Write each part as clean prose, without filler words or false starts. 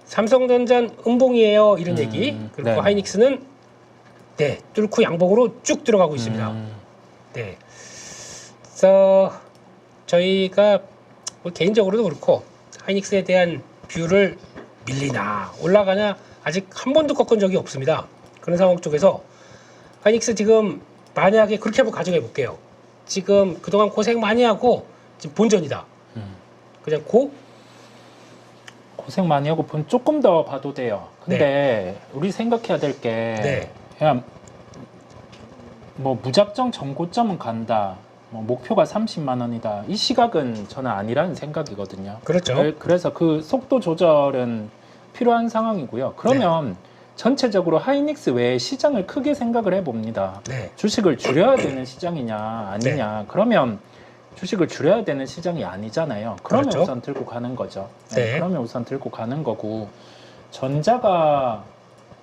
삼성전자는 음봉이에요 이런 얘기. 그리고 네. 하이닉스는 네 뚫고 양봉으로 쭉 들어가고 있습니다. 네. 그래서 저희가 뭐 개인적으로도 그렇고 하이닉스에 대한 뷰를 밀리나 올라가냐 아직 한 번도 꺾은 적이 없습니다. 그런 상황 쪽에서 하이닉스 지금 만약에 그렇게 한번 가정해 볼게요. 지금 그동안 고생 많이 하고 지금 본전이다. 그냥 고생 많이 하고 조금 더 봐도 돼요. 근데 우리 생각해야 될 게 네. 그냥 뭐 무작정 전고점은 간다. 뭐 목표가 30만 원이다. 이 시각은 저는 아니라는 생각이거든요. 그렇죠. 그래서 그 속도 조절은 필요한 상황이고요. 그러면 전체적으로 하이닉스 외에 시장을 크게 생각을 해봅니다. 네. 주식을 줄여야 되는 시장이냐 아니냐. 그러면 주식을 줄여야 되는 시장이 아니잖아요. 그러면 그렇죠. 우선 들고 가는 거죠. 네. 그러면 우선 들고 가는 거고 전자가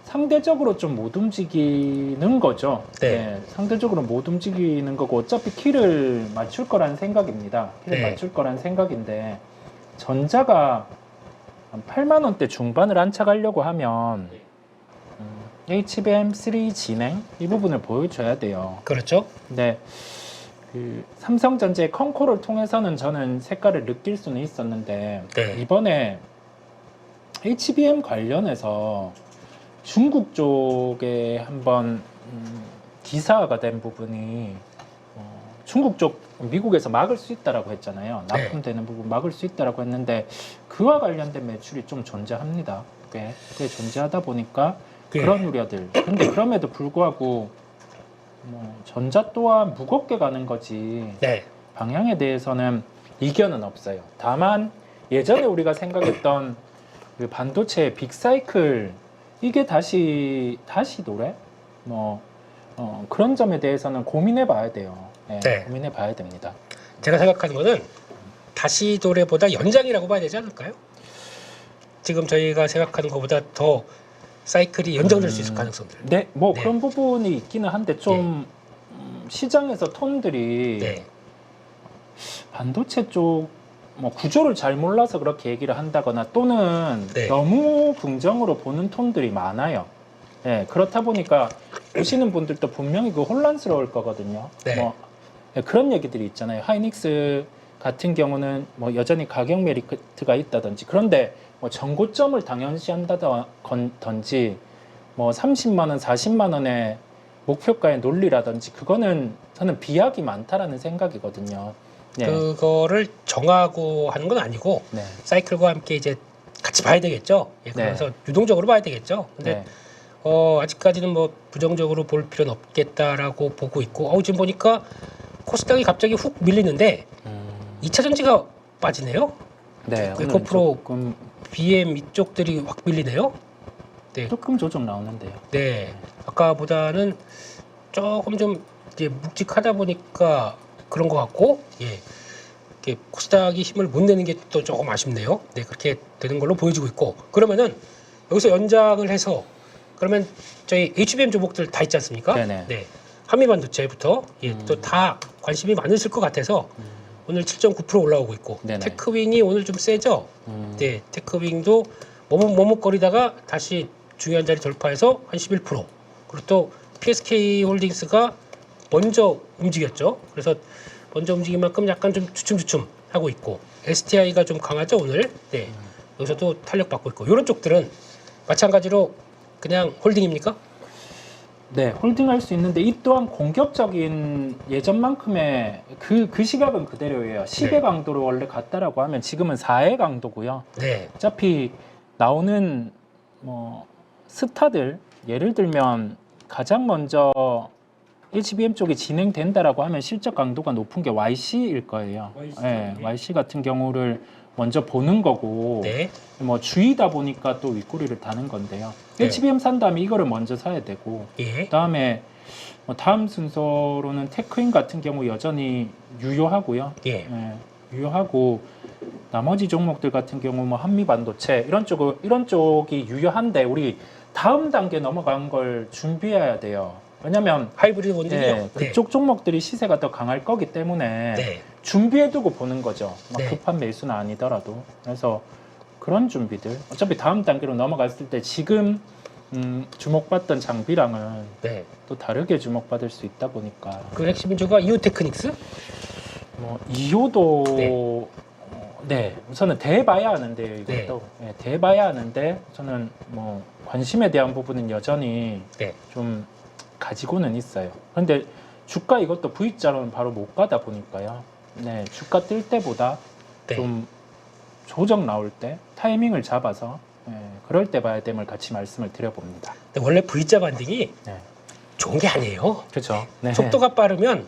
상대적으로 좀 못 움직이는 거죠. 네. 상대적으로 못 움직이는 거고 어차피 키를 맞출 거라는 생각입니다. 키를 네. 맞출 거라는 생각인데 전자가 한 8만 원대 중반을 안착하려고 하면 HBM3 진행 이 부분을 보여줘야 돼요. 그렇죠. 근데 그 삼성전자의 컨코를 통해서는 저는 색깔을 느낄 수는 있었는데 네. 이번에 HBM 관련해서 중국 쪽에 한번 기사화가 된 부분이 중국 쪽 미국에서 막을 수 있다라고 했잖아요. 납품되는 부분 막을 수 있다라고 했는데 그와 관련된 매출이 좀 존재합니다. 꽤 존재하다 보니까 그런 우려들. 근데 그럼에도 불구하고 뭐 전자 또한 무겁게 가는 거지. 네. 방향에 대해서는 이견은 없어요. 다만 예전에 우리가 생각했던 그 반도체 빅사이클 이게 다시 노래? 뭐 그런 점에 대해서는 고민해 봐야 돼요. 네. 고민해 봐야 됩니다. 제가 생각하는 거는 다시 도래보다 연장이라고 봐야 되지 않을까요? 지금 저희가 생각하는 것보다 더 사이클이 연장될 수 있을 가능성들. 네, 뭐 네. 그런 부분이 있기는 한데 좀 시장에서 톤들이 네. 반도체 쪽 뭐 구조를 잘 몰라서 그렇게 얘기를 한다거나 또는 네. 너무 긍정으로 보는 톤들이 많아요. 그렇다 보니까 보시는 분들도 분명히 그 혼란스러울 거거든요. 네. 뭐 그런 얘기들이 있잖아요. 하이닉스 같은 경우는 뭐 여전히 가격 메리트가 있다든지 그런데 뭐 전고점을 당연시한다든지 뭐 30만 원, 40만 원의 목표가의 논리라든지 그거는 저는 비약이 많다라는 생각이거든요. 그거를 정하고 하는 건 아니고 사이클과 함께 이제 같이 봐야 되겠죠. 그래서 유동적으로 봐야 되겠죠. 근데 아직까지는 뭐 부정적으로 볼 필요는 없겠다라고 보고 있고 지금 보니까 코스닥이 갑자기 훅 밀리는데 2차 전지가 빠지네요. 네. 에코프로, BM 이쪽들이 확 밀리네요. 네. 조금 조정 나오는데요. 네. 아까보다는 조금 좀 이제 묵직하다 보니까 그런 것 같고, 이렇게 코스닥이 힘을 못 내는 게 또 조금 아쉽네요. 네, 그렇게 되는 걸로 보여지고 있고. 그러면은 여기서 연장을 해서 그러면 저희 HBM 종목들 다 있지 않습니까? 네네. 네. 한미반도체부터 또 다 관심이 많으실 것 같아서 오늘 7.9% 올라오고 있고 네네. 테크윙이 오늘 좀 세죠. 네, 테크윙도 머뭇거리다가 다시 중요한 자리 돌파해서 한 11%. 그리고 또 PSK홀딩스가 먼저 움직였죠. 그래서 먼저 움직인 만큼 약간 좀 주춤주춤 하고 있고 STI가 좀 강하죠 오늘. 네, 여기서도 탄력 받고 있고 이런 쪽들은 마찬가지로 그냥 홀딩입니까? 네, 홀딩할 수 있는데 이 또한 공격적인 예전만큼의 그 시각은 그대로예요. 10의 강도로 원래 갔다라고 하면 지금은 4의 강도고요. 네. 어차피 나오는 뭐 스타들 예를 들면 가장 먼저 HBM 쪽이 진행된다라고 하면 실적 강도가 높은 게 YC일 거예요. YC 같은 경우를 먼저 보는 거고 뭐 주의다 보니까 또 윗꼬리를 다는 건데요. HBM 산 다음에 이거를 먼저 사야 되고 그다음에 뭐 다음 순서로는 테크인 같은 경우 여전히 유효하고요. 유효하고 나머지 종목들 같은 경우 뭐 한미반도체 이런 쪽이 유효한데 우리 다음 단계 넘어간 걸 준비해야 돼요. 왜냐면 하이브리드 원들이요. 그쪽 종목들이 시세가 더 강할 거기 때문에 준비해두고 보는 거죠. 막 급한 매수는 아니더라도. 그래서 그런 준비들. 어차피 다음 단계로 넘어갔을 때 지금 주목받던 장비랑은 네. 또 다르게 주목받을 수 있다 보니까 그 핵심 인조가 이오 테크닉스? 뭐 이호도 네. 네, 우선은 대봐야 하는데요. 이것도 네, 대봐야 하는데 저는 뭐 관심에 대한 부분은 여전히 네. 좀 가지고는 있어요. 그런데 주가 이것도 V자로는 바로 못 가다 보니까요. 네, 주가 뜰 때보다 네. 좀 조정 나올 때 타이밍을 잡아서 그럴 때 봐야 됨을 같이 말씀을 드려봅니다. 근데 원래 V자 반등이 네. 좋은 게 아니에요. 그렇죠. 네. 속도가 빠르면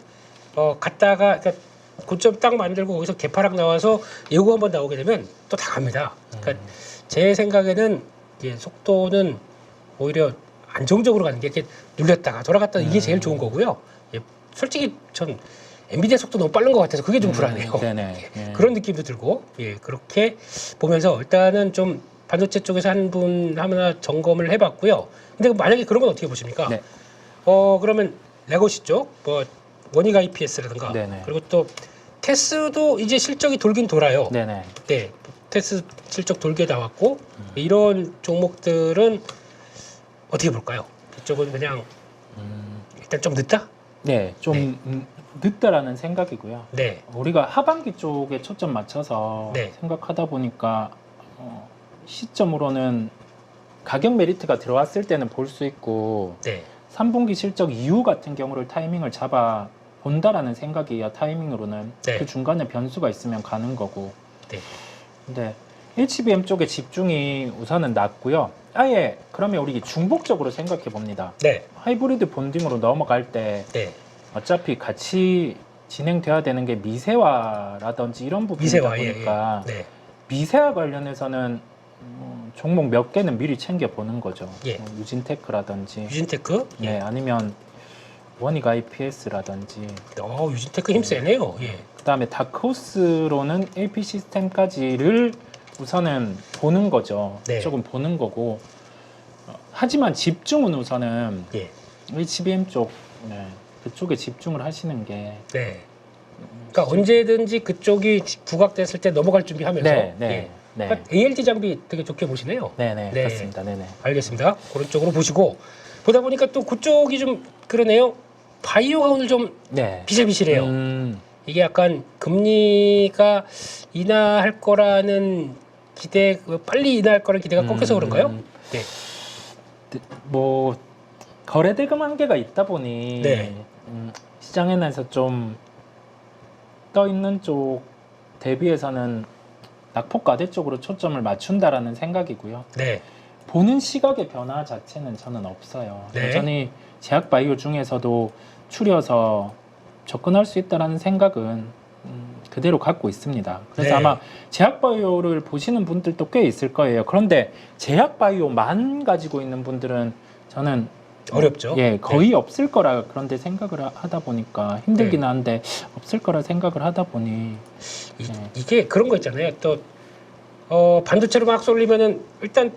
갔다가 그러니까 고점 딱 만들고 거기서 개파락 나와서 예고 한번 나오게 되면 또 당합니다. 그러니까 제 생각에는 이게 속도는 오히려 안정적으로 가는 게 이렇게 눌렸다가 돌아갔다가 이게 제일 좋은 거고요. 예, 솔직히 전 엔비디아 속도 너무 빠른 것 같아서 그게 좀 불안해요. 네네. 그런 느낌도 들고 예, 그렇게 보면서 일단은 좀 반도체 쪽에서 한 분 하나 점검을 해봤고요. 근데 만약에 그런 건 어떻게 보십니까? 네. 그러면 레거시 쪽, 뭐 원익 IPS라든가 네네. 그리고 또 테스도 이제 실적이 돌긴 돌아요. 네네. 네, 테스 실적 돌게 나왔고 이런 종목들은 어떻게 볼까요? 이쪽은 그냥 일단 좀 늦다? 네, 좀 늦다라는 생각이고요. 네, 우리가 하반기 쪽에 초점 맞춰서 네. 생각하다 보니까 시점으로는 가격 메리트가 들어왔을 때는 볼 수 있고 네, 3분기 실적 이후 같은 경우를 타이밍을 잡아 본다라는 생각이야. 타이밍으로는 네. 그 중간에 변수가 있으면 가는 거고. 네. 근데 HBM 쪽에 집중이 우선은 낮고요. 아예 그러면 우리 중복적으로 생각해 봅니다. 네, 하이브리드 본딩으로 넘어갈 때 네. 어차피 같이 진행돼야 되는 게 미세화라든지 이런 부분이다 미세화, 보니까 예, 예. 네, 미세화 관련해서는 종목 몇 개는 미리 챙겨 보는 거죠. 예. 뭐 유진테크라든지, 유진테크, 네, 예. 아니면 원익 IPS라든지. 유진테크 힘 세네요. 예, 그다음에 다크호스로는 AP 시스템까지를 우선은 보는 거죠. 네. 조금 보는 거고. 하지만 집중은 우선은 예, HBM 쪽, 네, 그쪽에 집중을 하시는 게. 네. 그러니까 언제든지 그쪽이 부각됐을 때 넘어갈 준비하면서. 네, 네, 예. 네, 그러니까 ALD 장비 되게 좋게 보시네요. 네, 네, 네. 그렇습니다. 네, 네. 알겠습니다. 그런 쪽으로 보시고 보다 보니까 또 그쪽이 좀 그러네요. 바이오가 오늘 좀 네. 비실비실해요. 이게 약간 금리가 인하할 거라는 기대, 빨리 인하할 거라는 기대가 꺾여서 그런가요? 네. 뭐 거래대금 한계가 있다 보니 네. 시장에서 좀 떠 있는 쪽 대비해서는 낙폭과대 쪽으로 초점을 맞춘다라는 생각이고요. 네. 보는 시각의 변화 자체는 저는 없어요. 네. 여전히 제약 바이오 중에서도 추려서 접근할 수 있다라는 생각은 그대로 갖고 있습니다. 그래서 네. 아마 제약 바이오를 보시는 분들도 꽤 있을 거예요. 그런데 제약 바이오만 가지고 있는 분들은 저는 어렵죠. 예, 거의 없을 거라 그런데 생각을 하다 보니까 힘들긴 한데 없을 거라 생각을 하다 보니 이게 그런 거 있잖아요. 또 반도체로 막 쏠리면은 일단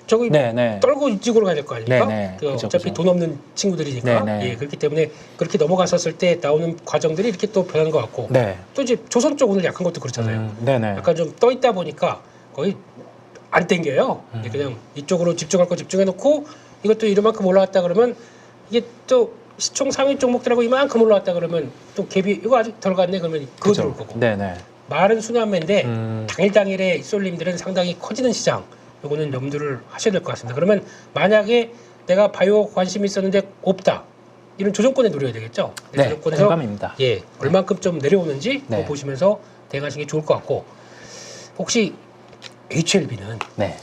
저기 네. 떨고 이쪽으로 가야 될 거 아닙니까? 네. 그죠, 어차피 그죠. 돈 없는 친구들이니까. 네. 예, 그렇기 때문에 그렇게 넘어갔었을 때 나오는 과정들이 이렇게 또 변하는 것 같고. 네. 또 이제 조선 쪽 오늘 약한 것도 그렇잖아요. 네네. 약간 좀 떠 있다 보니까 거의 안 땡겨요. 그냥 이쪽으로 집중할 거 집중해놓고 이것도 이만큼 올라왔다 그러면 이게 또 시총 상위 종목들하고 이만큼 올라왔다 그러면 또 갭이 이거 아직 덜 갔네 그러면 그거 들어올 거고. 네네. 말은 순환매인데 당일의 쏠림들은 상당히 커지는 시장. 요거는 염두를 하셔야 될 것 같습니다. 그러면 만약에 내가 바이오 관심이 있었는데 없다. 이런 조정권에 노려야 되겠죠. 네, 조정권에서 공감입니다. 예, 얼만큼 좀 내려오는지 네. 그거 보시면서 대응하시는 게 좋을 것 같고 혹시 HLB는 네.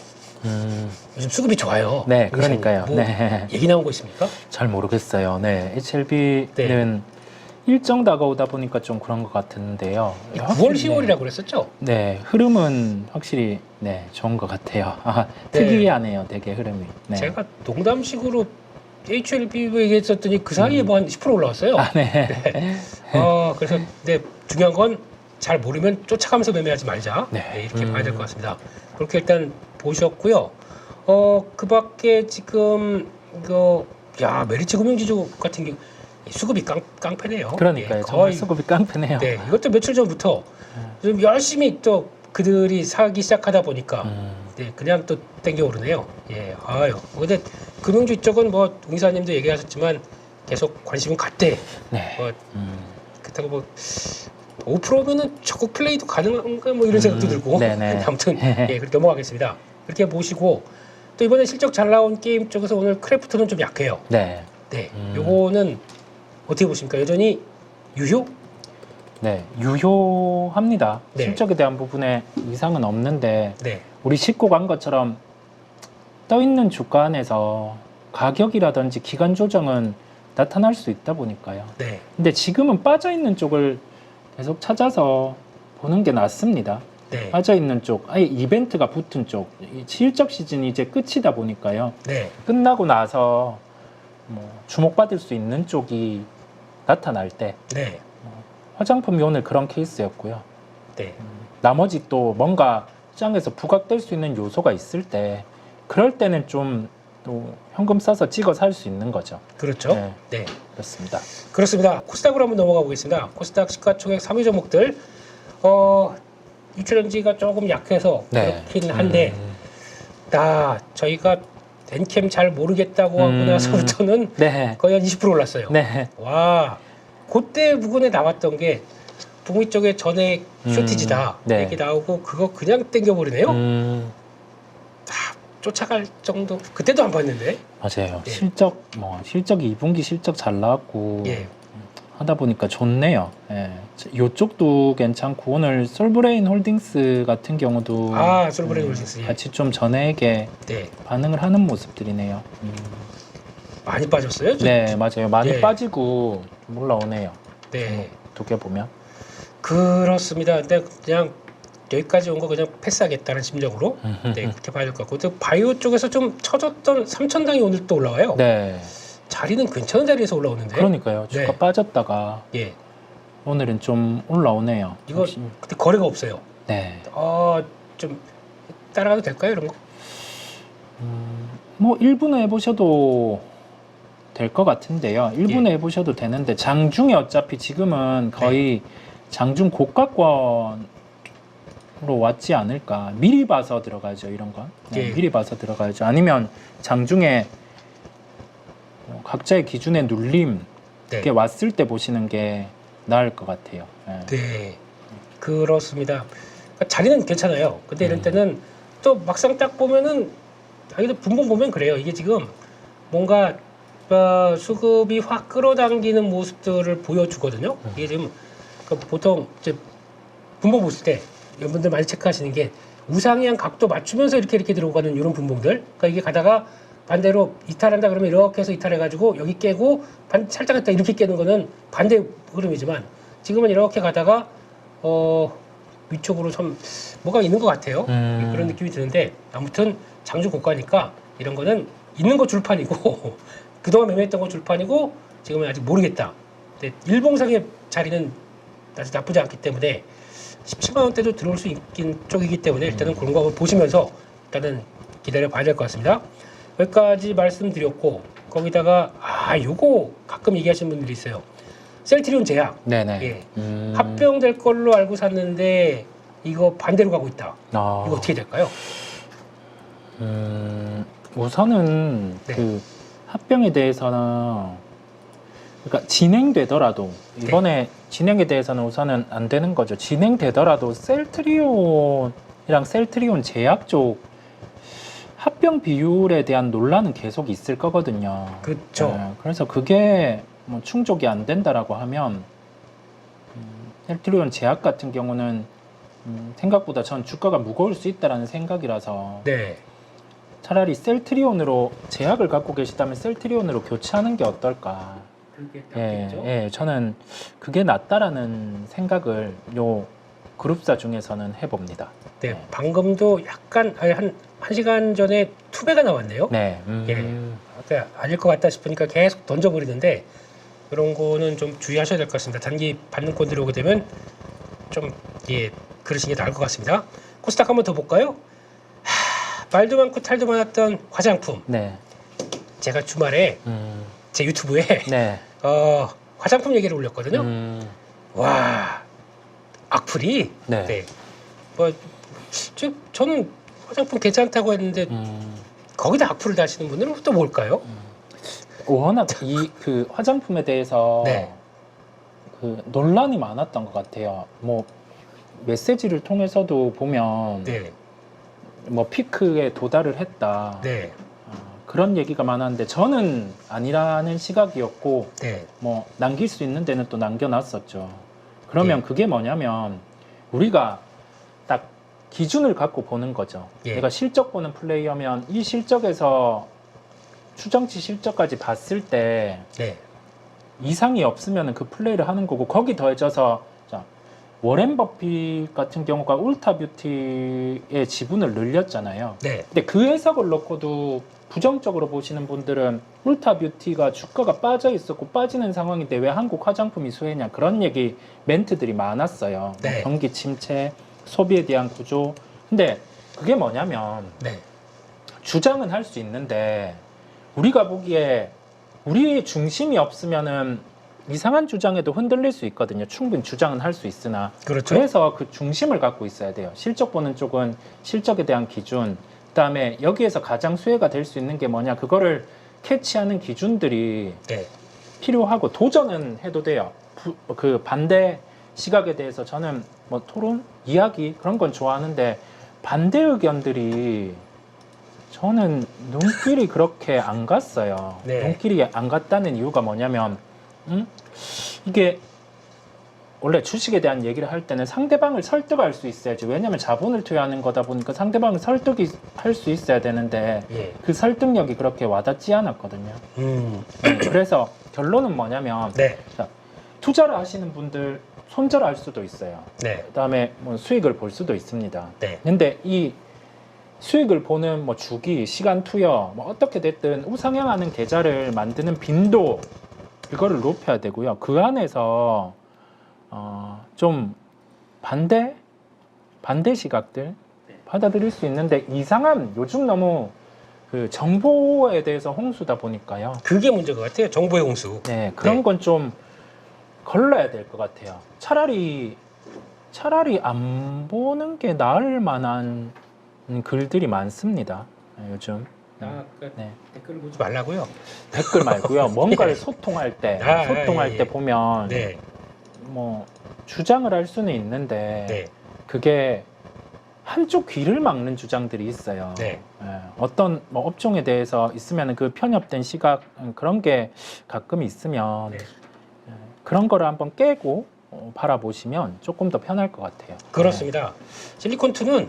요즘 수급이 좋아요. 네, 그러니까요. 뭐 네. 얘기 나온 거 있습니까? 잘 모르겠어요. 네, HLB는 일정 다가오다 보니까 좀 그런 것 같은데요. 9월, 10월이라고 그랬었죠? 네, 흐름은 확실히 네 좋은 것 같아요. 네. 특이하네요, 되게 흐름이. 네. 제가 농담식으로 HLB 얘기했었더니 그 사이에 뭐 한 10% 올라왔어요. 네. 그래서 근데 중요한 건 잘 모르면 쫓아가면서 매매하지 말자. 네. 네, 이렇게 봐야 될 것 같습니다. 그렇게 일단 보셨고요. 그 밖에 지금 메리츠 금융지주 같은 경우 수급이 깡패네요. 그러니까요. 예, 정말 수급이 깡패네요. 네, 이것도 며칠 전부터 좀 열심히 또 그들이 사기 시작하다 보니까 네, 그냥 또 땡겨 오르네요. 예, 아유. 근데 금융주 이쪽은 뭐 웅사님도 얘기하셨지만 계속 관심은 갔대. 네. 뭐 그렇다고 뭐 5%면은 적극 플레이도 가능한가 뭐 이런 생각도 들고. 네네. 아무튼 예, 그렇게 넘어가겠습니다. 그렇게 보시고 또 이번에 실적 잘 나온 게임 쪽에서 오늘 크래프트는 좀 약해요. 네. 네, 요거는 어떻게 보십니까? 여전히 유효? 네, 유효합니다. 네. 실적에 대한 부분에 이상은 없는데 네, 우리 짚고 간 것처럼 떠 있는 주가 안에서 가격이라든지 기간 조정은 나타날 수 있다 보니까요. 네, 근데 지금은 빠져 있는 쪽을 계속 찾아서 보는 게 낫습니다. 네, 빠져 있는 쪽, 아예 이벤트가 붙은 쪽, 이 실적 시즌이 이제 끝이다 보니까요. 네, 끝나고 나서 뭐 주목받을 수 있는 쪽이 나타날 때 네, 화장품이 오늘 그런 케이스였고요. 네, 나머지 또 뭔가 시장에서 부각될 수 있는 요소가 있을 때 그럴 때는 좀 또 현금 써서 찍어 살 수 있는 거죠. 그렇죠. 네. 네, 그렇습니다. 그렇습니다. 코스닥으로 한번 넘어가 보겠습니다. 코스닥 시가총액 3위 종목들, 유출연지가 조금 약해서 네. 그렇긴 한데, 저희가 엔캠 잘 모르겠다고 하고 나서부터는 네. 거의 한 20% 올랐어요. 네. 와, 그때 부근에 나왔던 게 북미 쪽에 전액 쇼티지다 네. 얘기 나오고 그거 그냥 땡겨버리네요. 쫓아갈 정도 그때도 안 봤는데. 맞아요. 예. 실적이 2분기 실적 잘 나왔고 예, 하다 보니까 좋네요. 예. 이쪽도 괜찮고 오늘 솔브레인 홀딩스 같은 경우도 솔브레인 홀딩스, 예. 같이 좀 전액에 네, 반응을 하는 모습들이네요. 많이 빠졌어요. 네, 맞아요. 많이 예. 빠지고 좀 올라오네요. 네, 두개 보면. 그렇습니다. 근데 그냥 여기까지 온 거 그냥 패스하겠다는 심정으로 네, 그렇게 봐야 될 것 같고, 또 바이오 쪽에서 좀 쳐졌던 3천당이 오늘 또 올라와요. 네. 자리는 괜찮은 자리에서 올라오는데. 그러니까요. 주가 네. 빠졌다가 예, 오늘은 좀 올라오네요. 이거 역시. 그때 거래가 없어요. 네. 좀 따라가도 될까요, 이런 거? 뭐 1분에 해보셔도 될 것 같은데요. 1분에 해보셔도 되는데 장중에 어차피 지금은 거의 장중 고가권으로 왔지 않을까. 미리 봐서 들어가죠, 이런 건. 네, 예. 미리 봐서 들어가야죠. 아니면 장중에 각자의 기준의 눌림 네, 게 왔을 때 보시는 게 나을 것 같아요. 네. 네, 그렇습니다. 그러니까 자리는 괜찮아요. 근데 이럴 때는 또 막상 딱 보면은 자기도 분봉 보면 그래요. 이게 지금 뭔가 수급이 확 끌어당기는 모습들을 보여주거든요. 이게 지금 보통 이제 분봉 보실 때 여러분들 많이 체크하시는 게 우상향 각도 맞추면서 이렇게 들어가는 이런 분봉들. 그러니까 이게 가다가 반대로 이탈한다 그러면 이렇게 해서 이탈해가지고 여기 깨고 살짝 했다 이렇게 깨는 거는 반대 흐름이지만 지금은 이렇게 가다가 위쪽으로 좀 뭐가 있는 것 같아요. 그런 느낌이 드는데 아무튼 장중 고가니까 이런 거는 있는 거 줄판이고 그동안 매매했던 거 줄판이고 지금은 아직 모르겠다. 근데 일봉상의 자리는 아직 나쁘지 않기 때문에 17만 원대도 들어올 수 있긴 쪽이기 때문에 일단은 그런 거 한번 보시면서 일단은 기다려 봐야 될 것 같습니다. 여기까지 말씀드렸고 거기다가 요거 가끔 얘기하시는 분들이 있어요. 셀트리온 제약. 네네. 예. 합병될 걸로 알고 샀는데 이거 반대로 가고 있다. 이거 어떻게 될까요? 우선은 네. 그 합병에 대해서는 그러니까 진행되더라도 이번에 진행에 대해서는 우선은 안 되는 거죠. 진행되더라도 셀트리온이랑 셀트리온 제약 쪽 합병 비율에 대한 논란은 계속 있을 거거든요. 그렇죠. 그래서 그게 뭐 충족이 안 된다라고 하면 셀트리온 제약 같은 경우는 생각보다 전 주가가 무거울 수 있다라는 생각이라서 네. 차라리 셀트리온으로 제약을 갖고 계시다면 셀트리온으로 교체하는 게 어떨까. 그게 예, 저는 그게 낫다라는 생각을 요 그룹사 중에서는 해봅니다. 네. 방금도 약간 한 시간 전에 투배가 나왔네요. 네. 아까 아닐 것 같다 싶으니까 계속 던져버리는데 이런 거는 좀 주의하셔야 될 것 같습니다. 단기 받는 들이 오게 되면 좀 그러시는 게 나을 것 같습니다. 코스닥 한번 더 볼까요? 말도 많고 탈도 많았던 화장품. 네. 제가 주말에 제 유튜브에 네. 화장품 얘기를 올렸거든요. 와, 악플이 네. 뭐 저는 화장품 괜찮다고 했는데 거기다 악플을 다시는 분들은 또 뭘까요? 워낙 이 그 화장품에 대해서 네. 그 논란이 많았던 것 같아요. 뭐 메시지를 통해서도 보면 네. 뭐 피크에 도달을 했다. 네. 그런 얘기가 많았는데 저는 아니라는 시각이었고 네. 뭐 남길 수 있는 데는 또 남겨놨었죠. 그러면 예. 그게 뭐냐면 우리가 딱 기준을 갖고 보는 거죠. 예. 내가 실적 보는 플레이어면 이 실적에서 추정치 실적까지 봤을 때 네. 이상이 없으면 그 플레이를 하는 거고 거기 더해져서 자, 워렌 버핏 같은 경우가 울타뷰티의 지분을 늘렸잖아요. 네. 근데 그 해석을 놓고도 부정적으로 보시는 분들은 울타뷰티가 주가가 빠져 있었고 빠지는 상황인데 왜 한국 화장품이 수혜냐 그런 얘기 멘트들이 많았어요. 네. 뭐 경기 침체, 소비에 대한 구조. 근데 그게 뭐냐면 네. 주장은 할 수 있는데 우리가 보기에 우리의 중심이 없으면은 이상한 주장에도 흔들릴 수 있거든요. 충분히 주장은 할 수 있으나 그렇죠. 그래서 그 중심을 갖고 있어야 돼요. 실적 보는 쪽은 실적에 대한 기준, 그다음에 여기에서 가장 수혜가 될 수 있는 게 뭐냐 그거를 캐치하는 기준들이 네. 필요하고 도전은 해도 돼요. 그 반대 시각에 대해서 저는 뭐 토론, 이야기 그런 건 좋아하는데 반대 의견들이 저는 눈길이 그렇게 안 갔어요. 네. 눈길이 안 갔다는 이유가 뭐냐면 이게 원래 주식에 대한 얘기를 할 때는 상대방을 설득할 수 있어야지. 왜냐하면 자본을 투여하는 거다 보니까 상대방을 설득할 수 있어야 되는데 예. 그 설득력이 그렇게 와닿지 않았거든요. 그래서 결론은 뭐냐면 네. 자, 투자를 하시는 분들 손절할 수도 있어요. 네. 그다음에 뭐 수익을 볼 수도 있습니다. 네. 근데 이 수익을 보는 뭐 주기, 시간 투여, 뭐 어떻게 됐든 우상향하는 계좌를 만드는 빈도 이거를 높여야 되고요. 그 안에서 좀 반대 시각들 받아들일 수 있는데 이상한 요즘 너무 그 정보에 대해서 홍수다 보니까요. 그게 문제인 것 같아요. 정보의 홍수. 네, 그런 네. 건 좀 걸러야 될 것 같아요. 차라리 안 보는 게 나을 만한 글들이 많습니다. 요즘. 네. 댓글을 보지 말라고요. 댓글 말고요. 뭔가를 소통할 때 예, 예. 보면 네. 뭐 주장을 할 수는 있는데 네. 그게 한쪽 귀를 막는 주장들이 있어요. 네. 어떤 뭐 업종에 대해서 있으면 그 편협된 시각 그런 게 가끔 있으면 네. 그런 거를 한번 깨고 바라보시면 조금 더 편할 것 같아요. 그렇습니다. 실리콘2는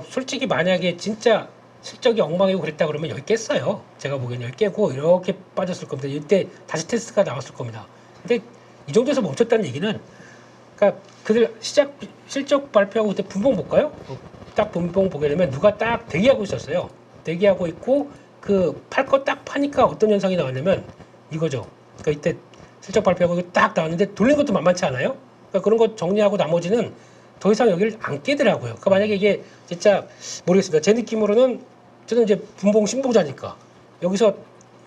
솔직히 만약에 진짜 실적이 엉망이고 그랬다 그러면 여기 깼어요. 제가 보기에는 여기 깨고 이렇게 빠졌을 겁니다. 이때 다시 테스트가 나왔을 겁니다. 근데 이 정도에서 멈췄다는 얘기는 그러니까 그들 실적 발표하고 그때 분봉 볼까요? 딱 분봉 보게 되면 누가 딱 대기하고 있었어요. 대기하고 있고 그 팔 거 딱 파니까 어떤 현상이 나왔냐면 이거죠. 그러니까 이때 실적 발표하고 딱 나왔는데 돌린 것도 만만치 않아요. 그러니까 그런 거 정리하고 나머지는 더 이상 여기를 안 깨더라고요. 그러니까 만약에 이게 진짜 모르겠습니다. 제 느낌으로는 저는 이제 분봉 신봉자니까 여기서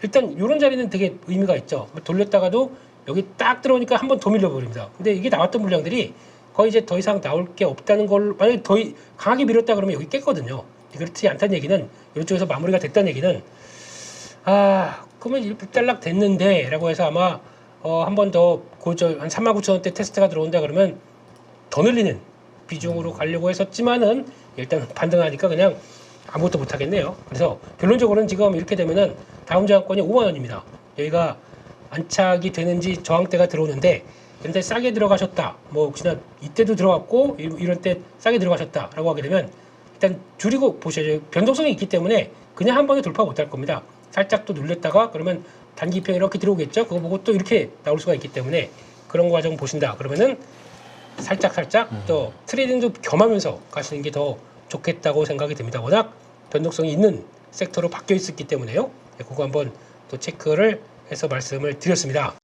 일단 이런 자리는 되게 의미가 있죠. 돌렸다가도 여기 딱 들어오니까 한 번 더 밀려버립니다. 근데 이게 나왔던 물량들이 거의 이제 더 이상 나올 게 없다는 걸 만약에 더 강하게 밀었다 그러면 여기 깼거든요. 그렇지 않다는 얘기는 이쪽에서 마무리가 됐다는 얘기는 그러면 일단락 됐는데 라고 해서 아마 한 번 더 고저 한 39,000원대 테스트가 들어온다 그러면 더 늘리는 비중으로 가려고 했었지만은 일단 반등하니까 그냥 아무것도 못 하겠네요. 그래서 결론적으로는 지금 이렇게 되면은 다음 저항권이 5만 원입니다. 여기가 안착이 되는지 저항대가 들어오는데 근데 싸게 들어가셨다. 뭐 혹시나 이때도 들어갔고 이런 때 싸게 들어가셨다라고 하게 되면 일단 줄이고 보셔야죠. 변동성이 있기 때문에 그냥 한 번에 돌파 못 할 겁니다. 살짝 또 눌렸다가 그러면 단기평 이렇게 들어오겠죠. 그거 보고 또 이렇게 나올 수가 있기 때문에 그런 과정 보신다. 그러면은 살짝 또 트레이딩도 겸하면서 가시는 게 더 좋겠다고 생각이 듭니다. 워낙 변동성이 있는 섹터로 바뀌어 있었기 때문에요. 그거 한번 또 체크를 해서 말씀을 드렸습니다.